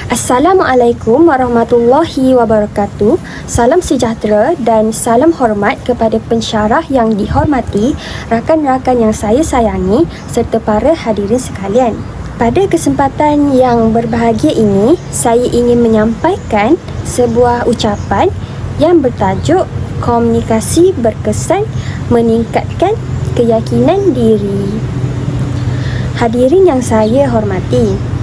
Assalamualaikum warahmatullahi wabarakatuh. Salam sejahtera dan salam hormat kepada pensyarah yang dihormati, rakan-rakan yang saya sayangi serta para hadirin sekalian. Pada kesempatan yang berbahagia ini, saya ingin menyampaikan sebuah ucapan yang bertajuk komunikasi berkesan meningkatkan keyakinan diri. Hadirin yang saya hormati,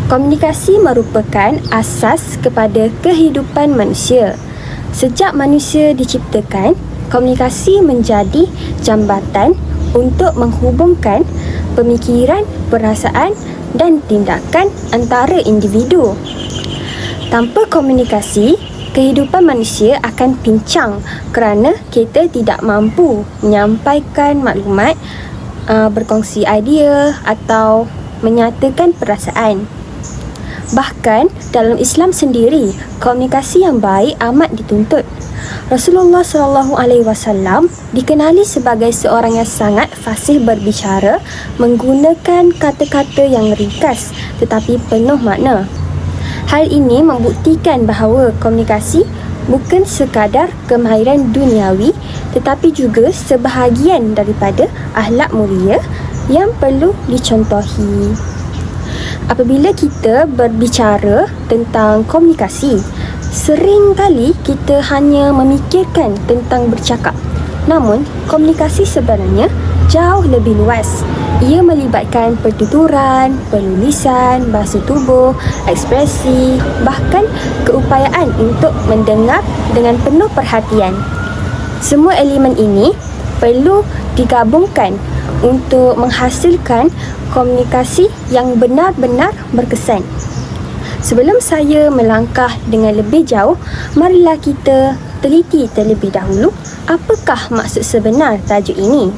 komunikasi merupakan asas kepada kehidupan manusia. Sejak manusia diciptakan, komunikasi menjadi jambatan untuk menghubungkan pemikiran, perasaan dan tindakan antara individu. Tanpa komunikasi, kehidupan manusia akan pincang kerana kita tidak mampu menyampaikan maklumat, berkongsi idea atau menyatakan perasaan. Bahkan dalam Islam sendiri, komunikasi yang baik amat dituntut. Rasulullah SAW dikenali sebagai seorang yang sangat fasih berbicara, menggunakan kata-kata yang ringkas tetapi penuh makna. Hal ini membuktikan bahawa komunikasi bukan sekadar kemahiran duniawi tetapi juga sebahagian daripada akhlak mulia yang perlu dicontohi. Apabila kita berbicara tentang komunikasi, sering kali kita hanya memikirkan tentang bercakap. Namun, komunikasi sebenarnya jauh lebih luas. Ia melibatkan pertuturan, penulisan, bahasa tubuh, ekspresi, bahkan keupayaan untuk mendengar dengan penuh perhatian. Semua elemen ini perlu digabungkan untuk menghasilkan komunikasi yang benar-benar berkesan. Sebelum saya melangkah dengan lebih jauh, marilah kita teliti terlebih dahulu apakah maksud sebenar tajuk ini.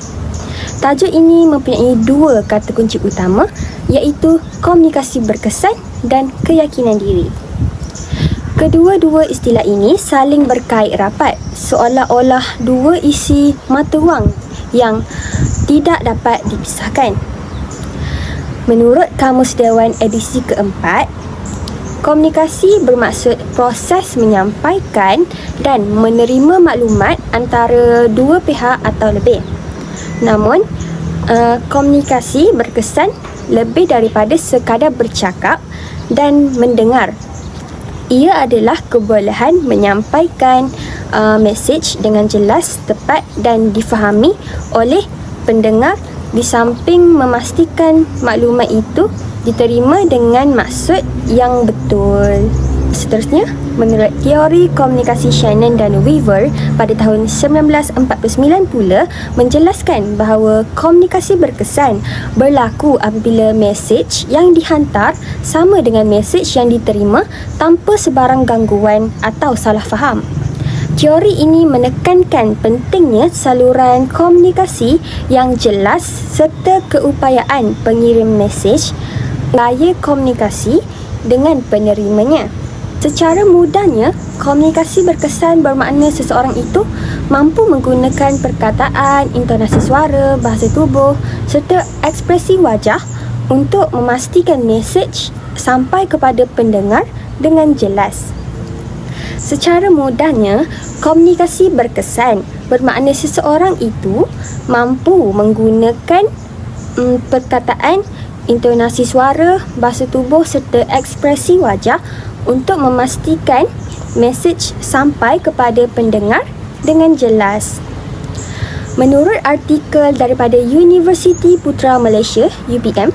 Tajuk ini mempunyai dua kata kunci utama, iaitu komunikasi berkesan dan keyakinan diri. Kedua-dua istilah ini saling berkait rapat, seolah-olah dua isi mata wang yang tidak dapat dipisahkan. Menurut Kamus Dewan edisi keempat, komunikasi bermaksud proses menyampaikan dan menerima maklumat antara dua pihak atau lebih. Namun, komunikasi berkesan lebih daripada sekadar bercakap dan mendengar. Ia adalah kebolehan menyampaikan mesej dengan jelas, tepat dan difahami oleh pendengar, di samping memastikan maklumat itu diterima dengan maksud yang betul. Seterusnya, menurut teori komunikasi Shannon dan Weaver pada tahun 1949 pula menjelaskan bahawa komunikasi berkesan berlaku apabila mesej yang dihantar sama dengan mesej yang diterima tanpa sebarang gangguan atau salah faham. Teori ini menekankan pentingnya saluran komunikasi yang jelas serta keupayaan pengirim mesej, gaya komunikasi dengan penerimanya. Secara mudahnya, komunikasi berkesan bermakna seseorang itu mampu menggunakan perkataan, intonasi suara, bahasa tubuh serta ekspresi wajah untuk memastikan mesej sampai kepada pendengar dengan jelas. Secara mudahnya, komunikasi berkesan bermakna seseorang itu mampu menggunakan perkataan, intonasi suara, bahasa tubuh serta ekspresi wajah untuk memastikan mesej sampai kepada pendengar dengan jelas. Menurut artikel daripada Universiti Putra Malaysia, UPM,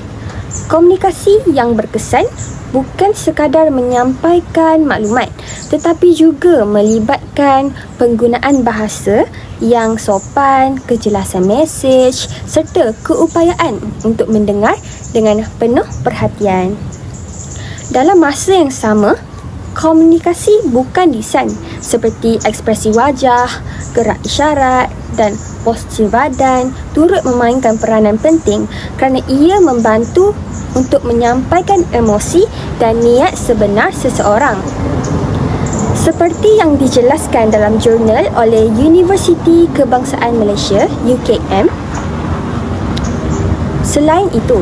komunikasi yang berkesan bukan sekadar menyampaikan maklumat tetapi juga melibatkan penggunaan bahasa yang sopan, kejelasan mesej serta keupayaan untuk mendengar dengan penuh perhatian. Dalam masa yang sama, komunikasi bukan lisan seperti ekspresi wajah, gerak isyarat dan postur badan turut memainkan peranan penting kerana ia membantu untuk menyampaikan emosi dan niat sebenar seseorang. Seperti yang dijelaskan dalam jurnal oleh Universiti Kebangsaan Malaysia, UKM. Selain itu,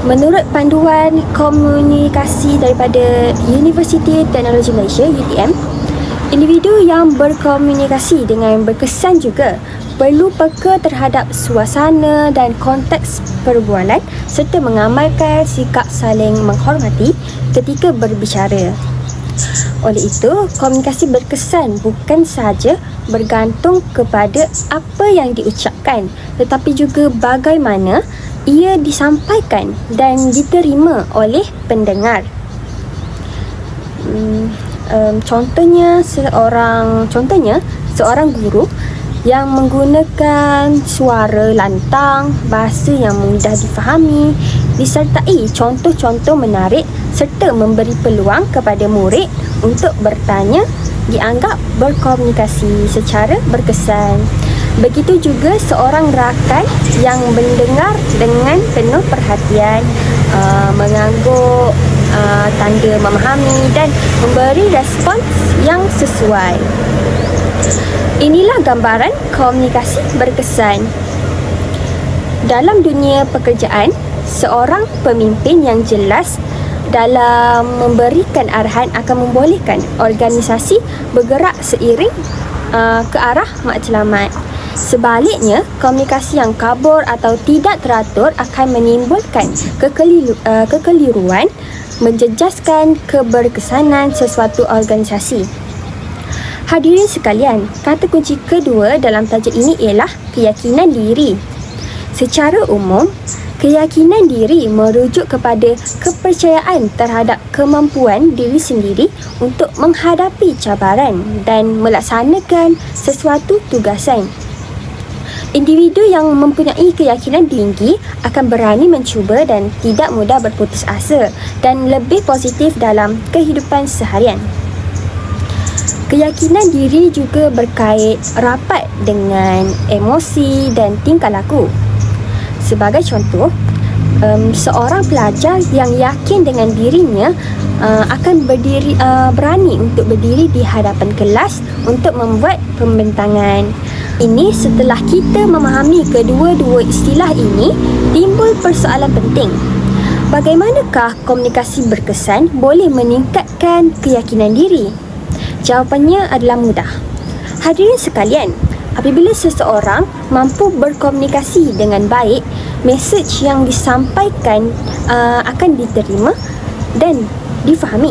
Menurut panduan komunikasi daripada Universiti Teknologi Malaysia (UTM), individu yang berkomunikasi dengan berkesan juga perlu peka terhadap suasana dan konteks perbualan serta mengamalkan sikap saling menghormati ketika berbicara. Oleh itu, komunikasi berkesan bukan sahaja bergantung kepada apa yang diucapkan, tetapi juga bagaimana ia disampaikan dan diterima oleh pendengar. Contohnya seorang guru yang menggunakan suara lantang, bahasa yang mudah difahami, disertai contoh-contoh menarik serta memberi peluang kepada murid untuk bertanya, dianggap berkomunikasi secara berkesan. Begitu juga seorang rakan yang mendengar dengan penuh perhatian, mengangguk, tanda memahami dan memberi respons yang sesuai. Inilah gambaran komunikasi berkesan. Dalam dunia pekerjaan, seorang pemimpin yang jelas dalam memberikan arahan akan membolehkan organisasi bergerak seiring ke arah matlamat. Sebaliknya, komunikasi yang kabur atau tidak teratur akan menimbulkan kekeliruan, menjejaskan keberkesanan sesuatu organisasi. Hadirin sekalian, kata kunci kedua dalam tajuk ini ialah keyakinan diri. Secara umum, keyakinan diri merujuk kepada kepercayaan terhadap kemampuan diri sendiri untuk menghadapi cabaran dan melaksanakan sesuatu tugasan. Individu yang mempunyai keyakinan tinggi akan berani mencuba dan tidak mudah berputus asa dan lebih positif dalam kehidupan seharian. Keyakinan diri juga berkait rapat dengan emosi dan tingkah laku. Sebagai contoh, seorang pelajar yang yakin dengan dirinya akan berani untuk berdiri di hadapan kelas untuk membuat pembentangan. Ini setelah kita memahami kedua-dua istilah ini, timbul persoalan penting. Bagaimanakah komunikasi berkesan boleh meningkatkan keyakinan diri? Jawapannya adalah mudah. Hadirin sekalian, apabila seseorang mampu berkomunikasi dengan baik, mesej yang disampaikan akan diterima dan difahami.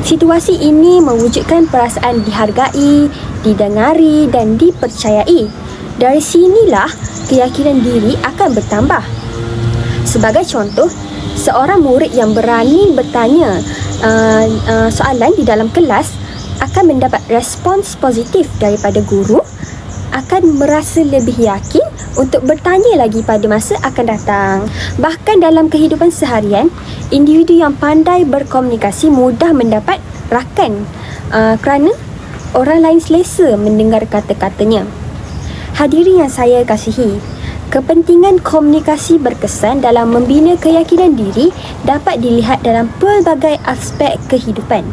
Situasi ini mewujudkan perasaan dihargai, didengari dan dipercayai. Dari sinilah keyakinan diri akan bertambah. Sebagai contoh, seorang murid yang berani bertanya soalan di dalam kelas akan mendapat respons positif daripada guru, akan merasa lebih yakin untuk bertanya lagi pada masa akan datang. Bahkan dalam kehidupan seharian, individu yang pandai berkomunikasi mudah mendapat rakan kerana orang lain selesa mendengar kata-katanya. Hadirin yang saya kasihi, kepentingan komunikasi berkesan dalam membina keyakinan diri dapat dilihat dalam pelbagai aspek kehidupan.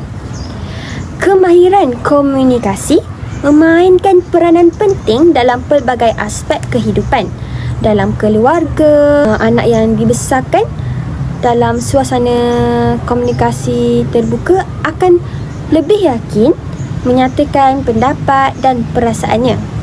Kemahiran komunikasi memainkan peranan penting dalam pelbagai aspek kehidupan. Dalam keluarga, anak yang dibesarkan dalam suasana komunikasi terbuka akan lebih yakin menyatakan pendapat dan perasaannya.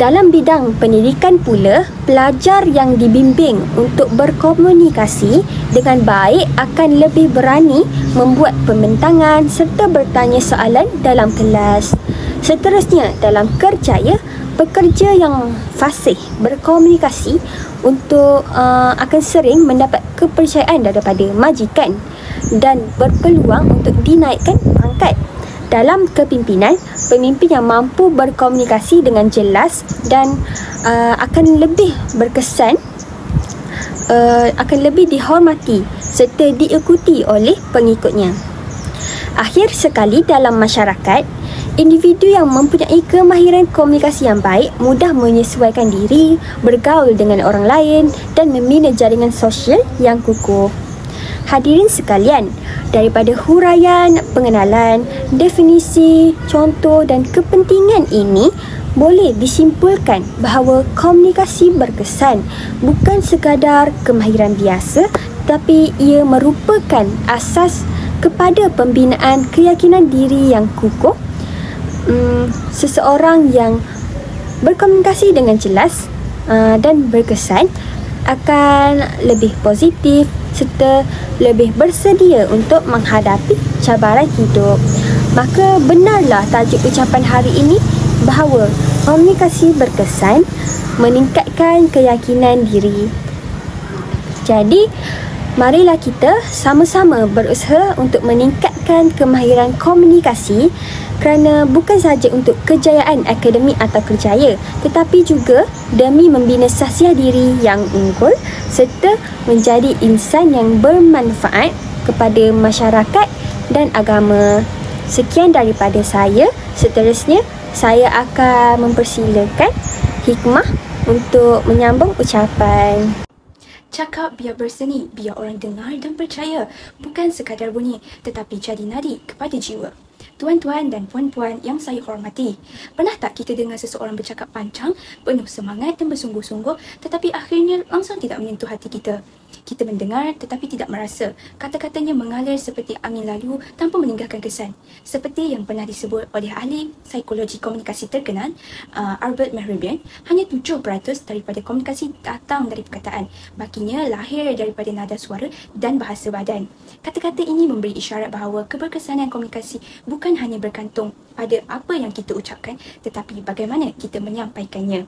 Dalam bidang pendidikan pula, pelajar yang dibimbing untuk berkomunikasi dengan baik akan lebih berani membuat pembentangan serta bertanya soalan dalam kelas. Seterusnya, dalam kerjaya, pekerja yang fasih berkomunikasi akan sering mendapat kepercayaan daripada majikan dan berpeluang untuk dinaikkan pangkat. Dalam kepimpinan, pemimpin yang mampu berkomunikasi dengan jelas dan akan lebih berkesan, akan lebih dihormati serta diikuti oleh pengikutnya. Akhir sekali, dalam masyarakat, individu yang mempunyai kemahiran komunikasi yang baik mudah menyesuaikan diri, bergaul dengan orang lain dan membina jaringan sosial yang kukuh. Hadirin sekalian, daripada huraian, pengenalan, definisi, contoh dan kepentingan ini boleh disimpulkan bahawa komunikasi berkesan bukan sekadar kemahiran biasa, tapi ia merupakan asas kepada pembinaan keyakinan diri yang kukuh. Seseorang yang berkomunikasi dengan jelas dan berkesan akan lebih positif serta lebih bersedia untuk menghadapi cabaran hidup. Maka benarlah tajuk ucapan hari ini bahawa komunikasi berkesan meningkatkan keyakinan diri. Jadi, marilah kita sama-sama berusaha untuk meningkatkan kemahiran komunikasi, kerana bukan sahaja untuk kejayaan akademik atau kerjaya, tetapi juga demi membina sahsiah diri yang unggul serta menjadi insan yang bermanfaat kepada masyarakat dan agama. Sekian daripada saya. Seterusnya, saya akan mempersilakan Hikmah untuk menyambung ucapan. Cakap biar berseni, biar orang dengar dan percaya. Bukan sekadar bunyi, tetapi jadi nadi kepada jiwa. Tuan-tuan dan puan-puan yang saya hormati, pernah tak kita dengar seseorang bercakap panjang, penuh semangat dan bersungguh-sungguh, tetapi akhirnya langsung tidak menyentuh hati kita? Kita mendengar tetapi tidak merasa. Kata-katanya mengalir seperti angin lalu tanpa meninggalkan kesan. Seperti yang pernah disebut oleh ahli psikologi komunikasi terkenal, Albert Mehrabian, hanya 7% daripada komunikasi datang dari perkataan. Bakinya lahir daripada nada suara dan bahasa badan. Kata-kata ini memberi isyarat bahawa keberkesanan komunikasi bukan hanya bergantung pada apa yang kita ucapkan, tetapi bagaimana kita menyampaikannya.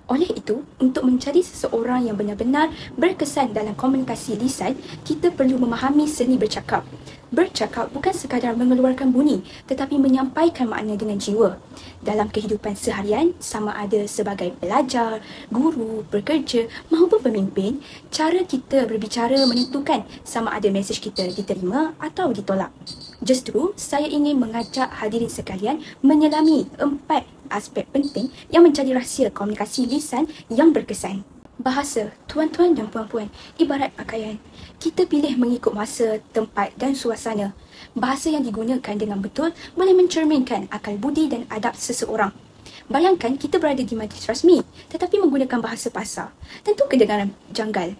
Oleh itu, untuk menjadi seseorang yang benar-benar berkesan dalam komunikasi lisan, kita perlu memahami seni bercakap. Bercakap bukan sekadar mengeluarkan bunyi, tetapi menyampaikan makna dengan jiwa. Dalam kehidupan seharian, sama ada sebagai pelajar, guru, pekerja maupun pemimpin, cara kita berbicara menentukan sama ada mesej kita diterima atau ditolak. Justru, saya ingin mengajak hadirin sekalian menyelami 4 aspek penting yang menjadi rahsia komunikasi lisan yang berkesan. Bahasa, tuan-tuan dan puan-puan, ibarat pakaian. Kita pilih mengikut masa, tempat dan suasana. Bahasa yang digunakan dengan betul boleh mencerminkan akal budi dan adab seseorang. Bayangkan kita berada di majlis rasmi tetapi menggunakan bahasa pasar. Tentu kedengaran janggal.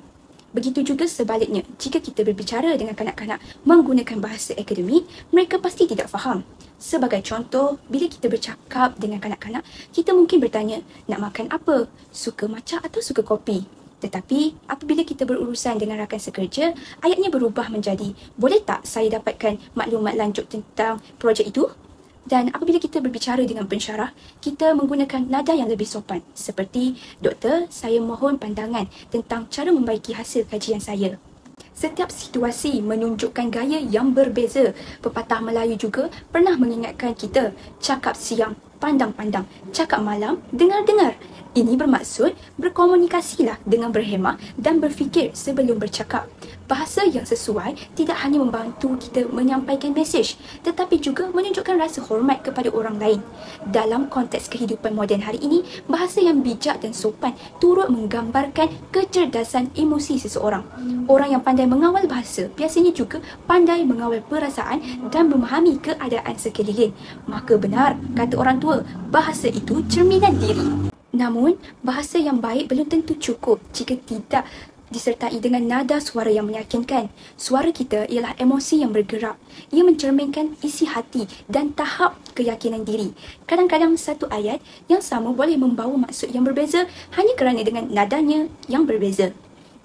Begitu juga sebaliknya, jika kita berbicara dengan kanak-kanak menggunakan bahasa akademik, mereka pasti tidak faham. Sebagai contoh, bila kita bercakap dengan kanak-kanak, kita mungkin bertanya, nak makan apa? Suka matcha atau suka kopi? Tetapi, apabila kita berurusan dengan rakan sekerja, ayatnya berubah menjadi, boleh tak saya dapatkan maklumat lanjut tentang projek itu? Dan apabila kita berbicara dengan pensyarah, kita menggunakan nada yang lebih sopan. Seperti, Doktor, saya mohon pandangan tentang cara membaiki hasil kajian saya. Setiap situasi menunjukkan gaya yang berbeza. Pepatah Melayu juga pernah mengingatkan kita, cakap siang, pandang-pandang, cakap malam, dengar-dengar. Ini bermaksud berkomunikasilah dengan berhemah dan berfikir sebelum bercakap. Bahasa yang sesuai tidak hanya membantu kita menyampaikan mesej, tetapi juga menunjukkan rasa hormat kepada orang lain. Dalam konteks kehidupan moden hari ini, bahasa yang bijak dan sopan turut menggambarkan kecerdasan emosi seseorang. Orang yang pandai mengawal bahasa biasanya juga pandai mengawal perasaan dan memahami keadaan sekeliling. Maka benar, kata orang tua, bahasa itu cerminan diri. Namun, bahasa yang baik belum tentu cukup jika tidak disertai dengan nada suara yang meyakinkan. Suara kita ialah emosi yang bergerak. Ia mencerminkan isi hati dan tahap keyakinan diri. Kadang-kadang satu ayat yang sama boleh membawa maksud yang berbeza hanya kerana dengan nadanya yang berbeza.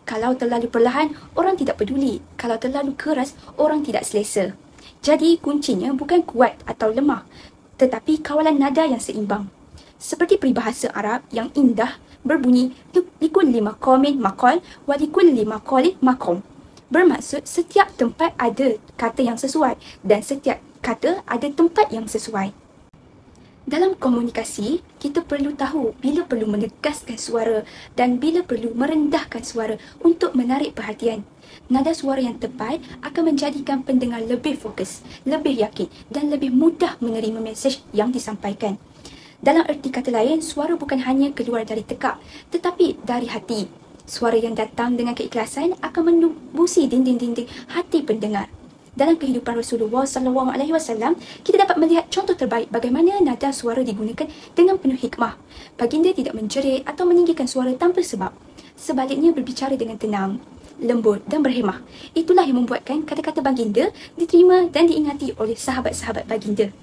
Kalau terlalu perlahan, orang tidak peduli. Kalau terlalu keras, orang tidak selesa. Jadi, kuncinya bukan kuat atau lemah, tetapi kawalan nada yang seimbang. Seperti peribahasa Arab yang indah berbunyi likulli maqamin maqal wa likulli maqalin maqam. Bermaksud setiap tempat ada kata yang sesuai dan setiap kata ada tempat yang sesuai. Dalam komunikasi, kita perlu tahu bila perlu menegaskan suara dan bila perlu merendahkan suara untuk menarik perhatian. Nada suara yang tepat akan menjadikan pendengar lebih fokus, lebih yakin dan lebih mudah menerima mesej yang disampaikan. Dalam erti kata lain, suara bukan hanya keluar dari tekak, tetapi dari hati. Suara yang datang dengan keikhlasan akan menembusi dinding-dinding hati pendengar. Dalam kehidupan Rasulullah SAW, kita dapat melihat contoh terbaik bagaimana nada suara digunakan dengan penuh hikmah. Baginda tidak menjerit atau meninggikan suara tanpa sebab. Sebaliknya berbicara dengan tenang, lembut dan berhemah. Itulah yang membuatkan kata-kata baginda diterima dan diingati oleh sahabat-sahabat baginda.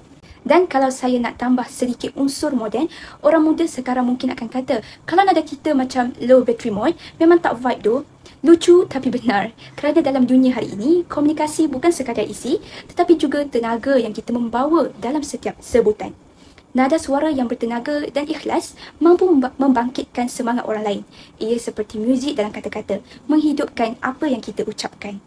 Dan kalau saya nak tambah sedikit unsur moden, orang muda sekarang mungkin akan kata, kalau nada kita macam low battery mode, memang tak vibe doh. Lucu tapi benar, kerana dalam dunia hari ini, komunikasi bukan sekadar isi, tetapi juga tenaga yang kita membawa dalam setiap sebutan. Nada suara yang bertenaga dan ikhlas mampu membangkitkan semangat orang lain. Ia seperti muzik dalam kata-kata, menghidupkan apa yang kita ucapkan.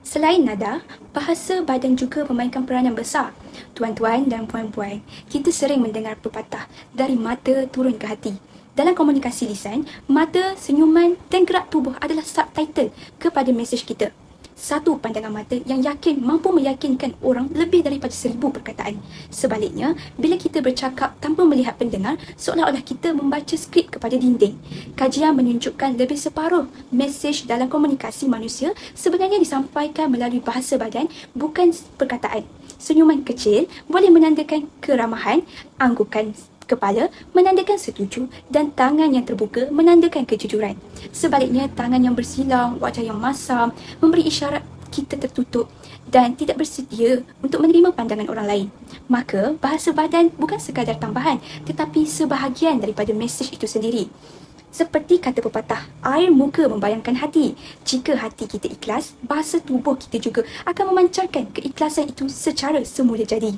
Selain nada, bahasa badan juga memainkan peranan besar. Tuan-tuan dan puan-puan, kita sering mendengar pepatah, dari mata turun ke hati. Dalam komunikasi lisan, mata, senyuman dan gerak tubuh adalah subtitle kepada mesej kita. Satu pandangan mata yang yakin mampu meyakinkan orang lebih daripada 1000 perkataan. Sebaliknya, bila kita bercakap tanpa melihat pendengar, seolah-olah kita membaca skrip kepada dinding. Kajian menunjukkan lebih separuh mesej dalam komunikasi manusia sebenarnya disampaikan melalui bahasa badan, bukan perkataan. Senyuman kecil boleh menandakan keramahan, anggukan kepala menandakan setuju dan tangan yang terbuka menandakan kejujuran. Sebaliknya, tangan yang bersilang, wajah yang masam memberi isyarat kita tertutup dan tidak bersedia untuk menerima pandangan orang lain. Maka, bahasa badan bukan sekadar tambahan tetapi sebahagian daripada mesej itu sendiri. Seperti kata pepatah, air muka membayangkan hati. Jika hati kita ikhlas, bahasa tubuh kita juga akan memancarkan keikhlasan itu secara semula jadi.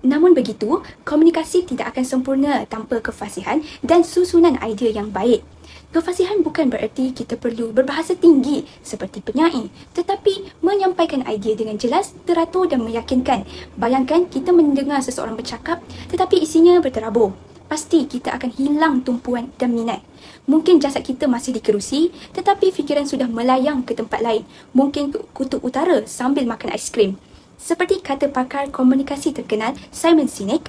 Namun begitu, komunikasi tidak akan sempurna tanpa kefasihan dan susunan idea yang baik. Kefasihan bukan bererti kita perlu berbahasa tinggi seperti penyair, tetapi menyampaikan idea dengan jelas, teratur dan meyakinkan. Bayangkan kita mendengar seseorang bercakap tetapi isinya berterabur. Pasti kita akan hilang tumpuan dan minat. Mungkin jasad kita masih di kerusi, tetapi fikiran sudah melayang ke tempat lain. Mungkin ke kutub utara sambil makan aiskrim. Seperti kata pakar komunikasi terkenal Simon Sinek,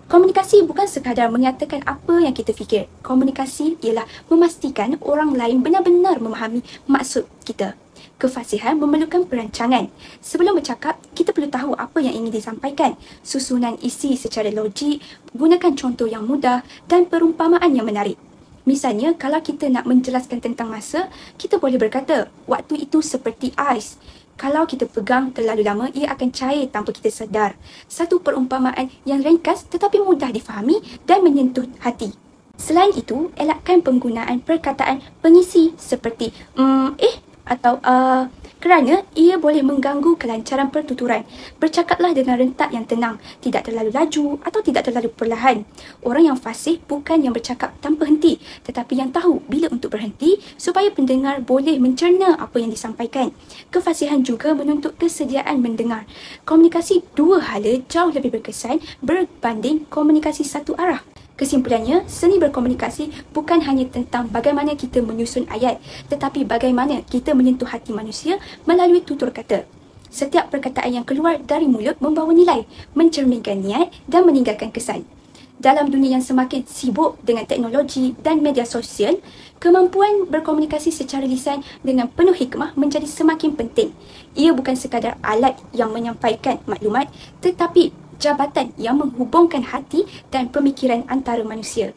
komunikasi bukan sekadar menyatakan apa yang kita fikir. Komunikasi ialah memastikan orang lain benar-benar memahami maksud kita. Kefasihan memerlukan perancangan. Sebelum bercakap, kita perlu tahu apa yang ingin disampaikan, susunan isi secara logik, gunakan contoh yang mudah dan perumpamaan yang menarik. Misalnya, kalau kita nak menjelaskan tentang masa, kita boleh berkata, waktu itu seperti ais. Kalau kita pegang terlalu lama, ia akan cair tanpa kita sedar. Satu perumpamaan yang ringkas tetapi mudah difahami dan menyentuh hati. Selain itu, elakkan penggunaan perkataan pengisi seperti atau kerana ia boleh mengganggu kelancaran pertuturan. Bercakaplah dengan rentak yang tenang, tidak terlalu laju atau tidak terlalu perlahan. Orang yang fasih bukan yang bercakap tanpa henti, tetapi yang tahu bila untuk berhenti supaya pendengar boleh mencerna apa yang disampaikan. Kefasihan juga menuntut kesediaan mendengar. Komunikasi dua hala jauh lebih berkesan berbanding komunikasi satu arah. Kesimpulannya, seni berkomunikasi bukan hanya tentang bagaimana kita menyusun ayat, tetapi bagaimana kita menyentuh hati manusia melalui tutur kata. Setiap perkataan yang keluar dari mulut membawa nilai, mencerminkan niat dan meninggalkan kesan. Dalam dunia yang semakin sibuk dengan teknologi dan media sosial, kemampuan berkomunikasi secara lisan dengan penuh hikmah menjadi semakin penting. Ia bukan sekadar alat yang menyampaikan maklumat, tetapi jabatan yang menghubungkan hati dan pemikiran antara manusia.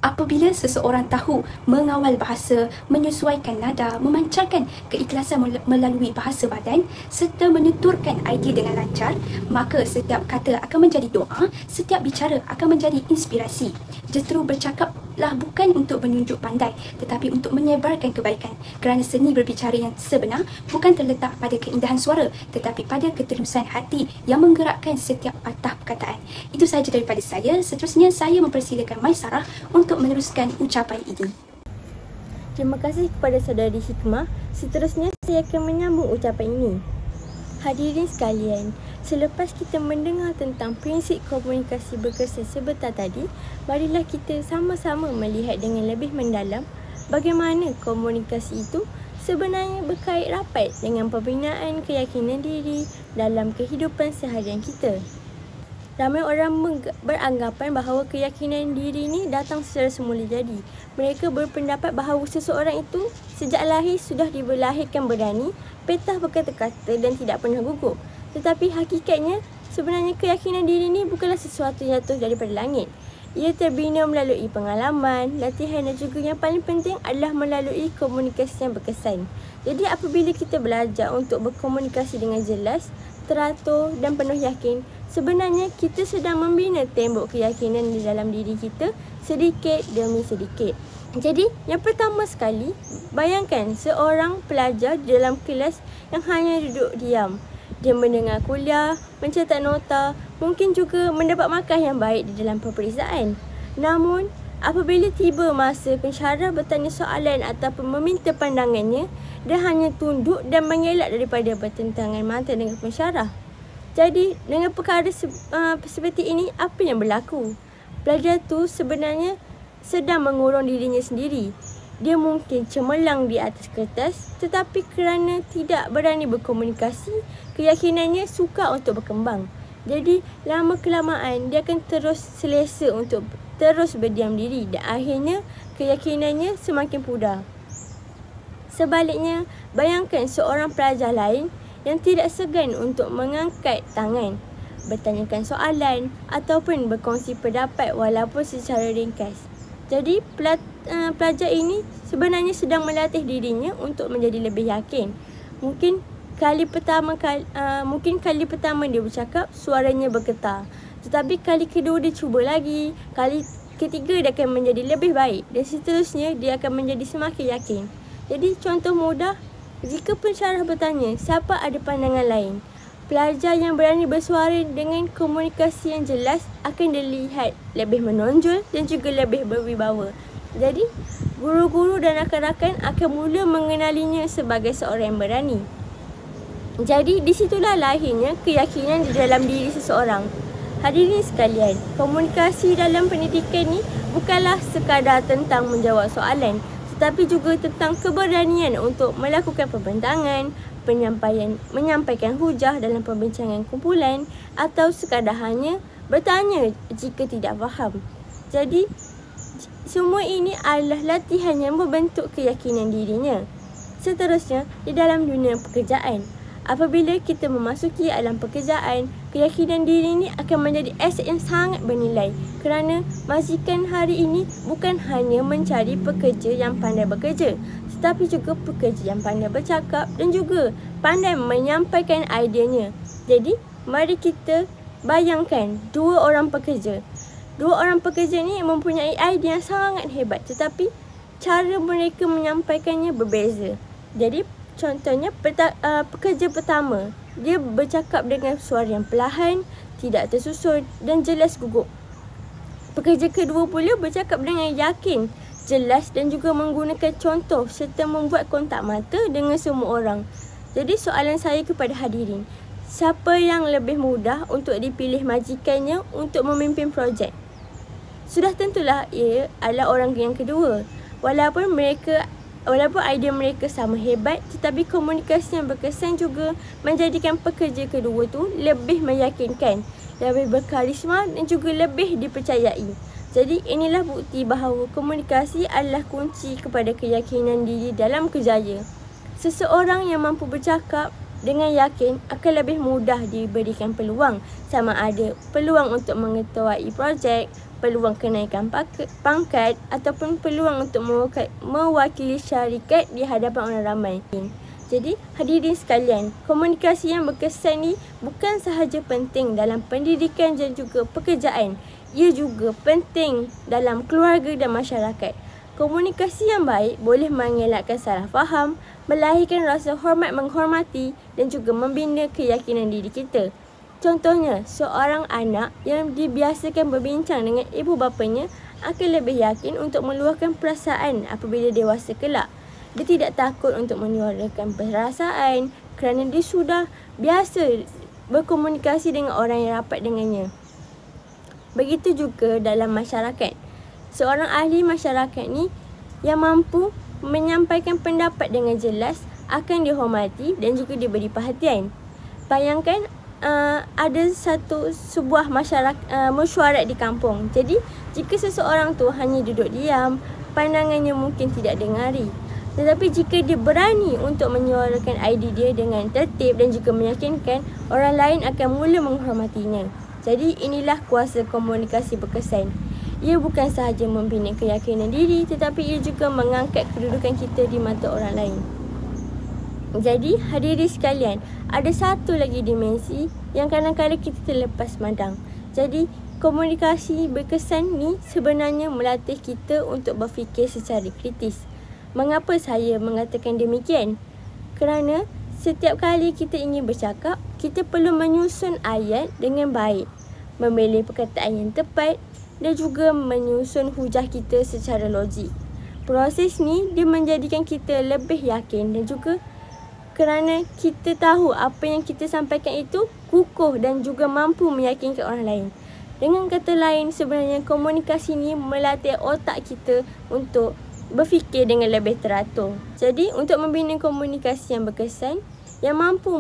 Apabila seseorang tahu mengawal bahasa, menyesuaikan nada, memancarkan keikhlasan melalui bahasa badan serta menuturkan idea dengan lancar, maka setiap kata akan menjadi doa, setiap bicara akan menjadi inspirasi. Justru bercakaplah bukan untuk menunjuk pandai, tetapi untuk menyebarkan kebaikan. Kerana seni berbicara yang sebenar bukan terletak pada keindahan suara, tetapi pada ketulusan hati yang menggerakkan setiap patah perkataan. Itu sahaja daripada saya. Seterusnya saya mempersilakan Maisarah untuk meneruskan ucapan ini. Terima kasih kepada saudari Hikmah. Seterusnya saya akan menyambung ucapan ini. Hadirin sekalian, selepas kita mendengar tentang prinsip komunikasi berkesan sebentar tadi, marilah kita sama-sama melihat dengan lebih mendalam bagaimana komunikasi itu sebenarnya berkait rapat dengan pembinaan keyakinan diri dalam kehidupan seharian kita. Ramai orang beranggapan bahawa keyakinan diri ini datang secara semula jadi. Mereka berpendapat bahawa seseorang itu sejak lahir sudah dilahirkan berani, petah berkata-kata dan tidak pernah gugup. Tetapi hakikatnya, sebenarnya keyakinan diri ni bukanlah sesuatu yang jatuh daripada langit. Ia terbina melalui pengalaman, latihan dan juga yang paling penting adalah melalui komunikasi yang berkesan. Jadi apabila kita belajar untuk berkomunikasi dengan jelas, teratur dan penuh yakin, sebenarnya kita sedang membina tembok keyakinan di dalam diri kita sedikit demi sedikit. Jadi, yang pertama sekali, bayangkan seorang pelajar di dalam kelas yang hanya duduk diam. Dia mendengar kuliah, mencetak nota, mungkin juga mendapat markah yang baik di dalam peperiksaan. Namun, apabila tiba masa pensyarah bertanya soalan ataupun meminta pandangannya, dia hanya tunduk dan mengelak daripada bertentangan mata dengan pensyarah. Jadi, dengan perkara seperti ini, apa yang berlaku? Pelajar tu sebenarnya sedang mengurung dirinya sendiri. Dia mungkin cemerlang di atas kertas, tetapi kerana tidak berani berkomunikasi, keyakinannya sukar untuk berkembang. Jadi, lama-kelamaan dia akan terus selesa untuk terus berdiam diri dan akhirnya keyakinannya semakin pudar. Sebaliknya, bayangkan seorang pelajar lain yang tidak segan untuk mengangkat tangan, bertanyakan soalan ataupun berkongsi pendapat walaupun secara ringkas. Jadi, pelajar ini sebenarnya sedang melatih dirinya untuk menjadi lebih yakin. Mungkin kali pertama dia bercakap, suaranya bergetar. Tetapi kali kedua dia cuba lagi, kali ketiga dia akan menjadi lebih baik dan seterusnya dia akan menjadi semakin yakin. Jadi contoh mudah, jika pensyarah bertanya, siapa ada pandangan lain? Pelajar yang berani bersuara dengan komunikasi yang jelas akan dilihat lebih menonjol dan juga lebih berwibawa. Jadi, guru-guru dan rakan-rakan akan mula mengenalinya sebagai seorang yang berani. Jadi, disitulah lahirnya keyakinan di dalam diri seseorang. Hadirin sekalian, komunikasi dalam pendidikan ni bukanlah sekadar tentang menjawab soalan, tetapi juga tentang keberanian untuk melakukan pembentangan, menyampaikan hujah dalam perbincangan kumpulan atau sekadar hanya bertanya jika tidak faham. Jadi, semua ini adalah latihan yang membentuk keyakinan dirinya. Seterusnya, di dalam dunia pekerjaan, apabila kita memasuki alam pekerjaan, keyakinan diri ini akan menjadi aset yang sangat bernilai kerana majikan hari ini bukan hanya mencari pekerja yang pandai bekerja, tetapi juga pekerja yang pandai bercakap dan juga pandai menyampaikan ideanya. Jadi, mari kita bayangkan dua orang pekerja. Dua orang pekerja ni mempunyai idea yang sangat hebat, tetapi cara mereka menyampaikannya berbeza. Jadi, contohnya pekerja pertama, dia bercakap dengan suara yang perlahan, tidak tersusun dan jelas gugup. Pekerja kedua pula bercakap dengan yakin, jelas dan juga menggunakan contoh serta membuat kontak mata dengan semua orang. Jadi soalan saya kepada hadirin, siapa yang lebih mudah untuk dipilih majikannya untuk memimpin projek? Sudah tentulah ia adalah orang yang kedua. Walaupun idea mereka sama hebat, tetapi komunikasi yang berkesan juga menjadikan pekerja kedua tu lebih meyakinkan, lebih berkarisma dan juga lebih dipercayai. Jadi inilah bukti bahawa komunikasi adalah kunci kepada keyakinan diri dalam kerjaya. Seseorang yang mampu bercakap dengan yakin akan lebih mudah diberikan peluang, sama ada peluang untuk mengetuai projek, peluang kenaikan pangkat ataupun peluang untuk mewakili syarikat di hadapan orang ramai. Jadi, hadirin sekalian, komunikasi yang berkesan ni bukan sahaja penting dalam pendidikan dan juga pekerjaan, ia juga penting dalam keluarga dan masyarakat. Komunikasi yang baik boleh mengelakkan salah faham, melahirkan rasa hormat menghormati dan juga membina keyakinan diri kita. Contohnya, seorang anak yang dibiasakan berbincang dengan ibu bapanya akan lebih yakin untuk meluahkan perasaan apabila dewasa kelak. Dia tidak takut untuk menyuarakan perasaan kerana dia sudah biasa berkomunikasi dengan orang yang rapat dengannya. Begitu juga dalam masyarakat. Seorang ahli masyarakat ni yang mampu menyampaikan pendapat dengan jelas akan dihormati dan juga diberi perhatian. Bayangkan ada sebuah mesyuarat di kampung. Jadi, jika seseorang tu hanya duduk diam, pandangannya mungkin tidak dengari. Tetapi jika dia berani untuk menyuarakan idea dia dengan tertib dan juga meyakinkan, orang lain akan mula menghormatinya. Jadi inilah kuasa komunikasi berkesan. Ia bukan sahaja membina keyakinan diri, tetapi ia juga mengangkat kedudukan kita di mata orang lain. Jadi hadirin sekalian, ada satu lagi dimensi yang kadang-kadang kita terlepas pandang. Jadi komunikasi berkesan ni sebenarnya melatih kita untuk berfikir secara kritis. Mengapa saya mengatakan demikian? Kerana setiap kali kita ingin bercakap, kita perlu menyusun ayat dengan baik, memilih perkataan yang tepat dan juga menyusun hujah kita secara logik. Proses ni dia menjadikan kita lebih yakin dan juga kerana kita tahu apa yang kita sampaikan itu kukuh dan juga mampu meyakinkan orang lain. Dengan kata lain, sebenarnya komunikasi ni melatih otak kita untuk berfikir dengan lebih teratur. Jadi, untuk membina komunikasi yang berkesan, yang mampu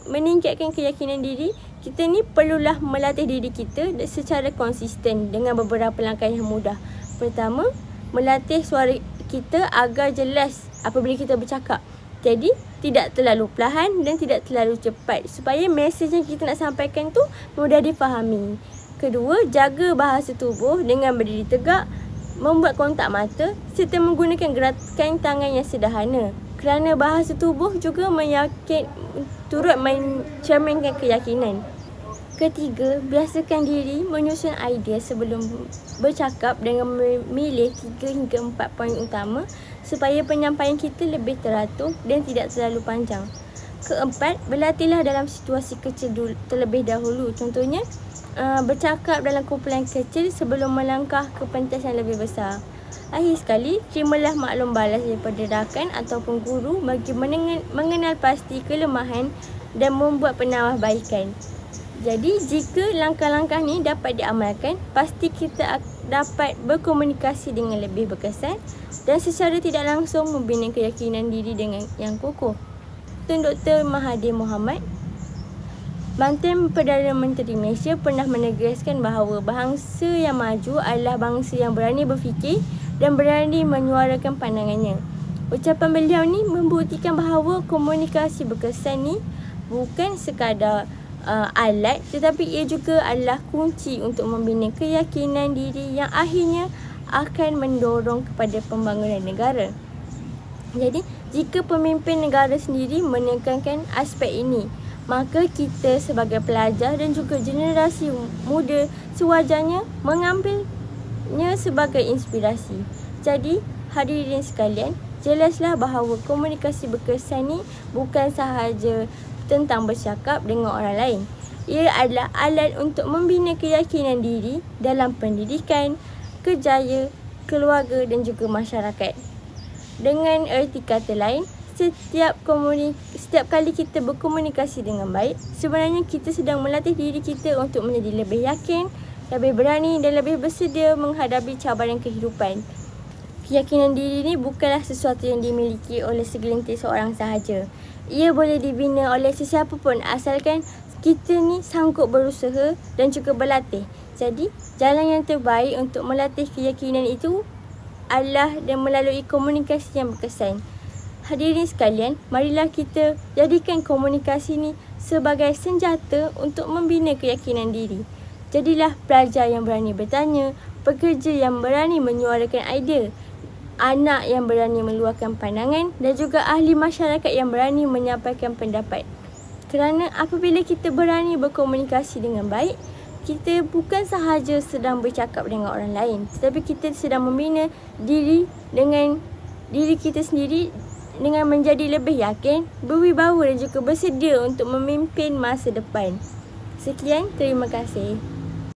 meningkatkan keyakinan diri, kita ni perlulah melatih diri kita secara konsisten dengan beberapa langkah yang mudah. Pertama, melatih suara kita agar jelas apabila kita bercakap. Jadi, tidak terlalu perlahan dan tidak terlalu cepat supaya mesej yang kita nak sampaikan tu mudah difahami. Kedua, jaga bahasa tubuh dengan berdiri tegak, membuat kontak mata serta menggunakan gerakan tangan yang sederhana. Kerana bahasa tubuh juga turut mencerminkan keyakinan. Ketiga, biasakan diri menyusun idea sebelum bercakap dengan memilih 3 hingga 4 poin utama supaya penyampaian kita lebih teratur dan tidak terlalu panjang. Keempat, berlatihlah dalam situasi kecil terlebih dahulu. Contohnya, bercakap dalam kumpulan kecil sebelum melangkah ke pentas yang lebih besar. Akhir sekali, terimalah maklum balas daripada rakan ataupun guru bagi mengenal pasti kelemahan dan membuat penambahbaikan. Jadi, jika langkah-langkah ni dapat diamalkan, pasti kita dapat berkomunikasi dengan lebih berkesan dan secara tidak langsung membina keyakinan diri dengan yang kukuh. Tun Dr. Mahathir Mohamad, Mantan Perdana Menteri Malaysia, pernah menegaskan bahawa bangsa yang maju adalah bangsa yang berani berfikir dan berani menyuarakan pandangannya. Ucapan beliau ni membuktikan bahawa komunikasi berkesan ni bukan sekadar alat, tetapi ia juga adalah kunci untuk membina keyakinan diri yang akhirnya akan mendorong kepada pembangunan negara. Jadi, jika pemimpin negara sendiri menekankan aspek ini, maka kita sebagai pelajar dan juga generasi muda sewajarnya mengambilnya sebagai inspirasi. Jadi, hadirin sekalian, jelaslah bahawa komunikasi berkesan ni bukan sahaja tentang bercakap dengan orang lain. Ia adalah alat untuk membina keyakinan diri dalam pendidikan, kerjaya, keluarga dan juga masyarakat. Dengan erti kata lain, setiap kali kita berkomunikasi dengan baik, sebenarnya kita sedang melatih diri kita untuk menjadi lebih yakin, lebih berani dan lebih bersedia menghadapi cabaran kehidupan. Keyakinan diri ni bukanlah sesuatu yang dimiliki oleh segelintir seorang sahaja. Ia boleh dibina oleh sesiapa pun asalkan kita ni sanggup berusaha dan juga berlatih. Jadi, jalan yang terbaik untuk melatih keyakinan itu adalah dan melalui komunikasi yang berkesan. Hadirin sekalian, marilah kita jadikan komunikasi ni sebagai senjata untuk membina keyakinan diri. Jadilah pelajar yang berani bertanya, pekerja yang berani menyuarakan idea, anak yang berani meluahkan pandangan dan juga ahli masyarakat yang berani menyampaikan pendapat. Kerana apabila kita berani berkomunikasi dengan baik, kita bukan sahaja sedang bercakap dengan orang lain, tetapi kita sedang membina diri kita sendiri dengan menjadi lebih yakin, berwibawa dan juga bersedia untuk memimpin masa depan. Sekian, terima kasih.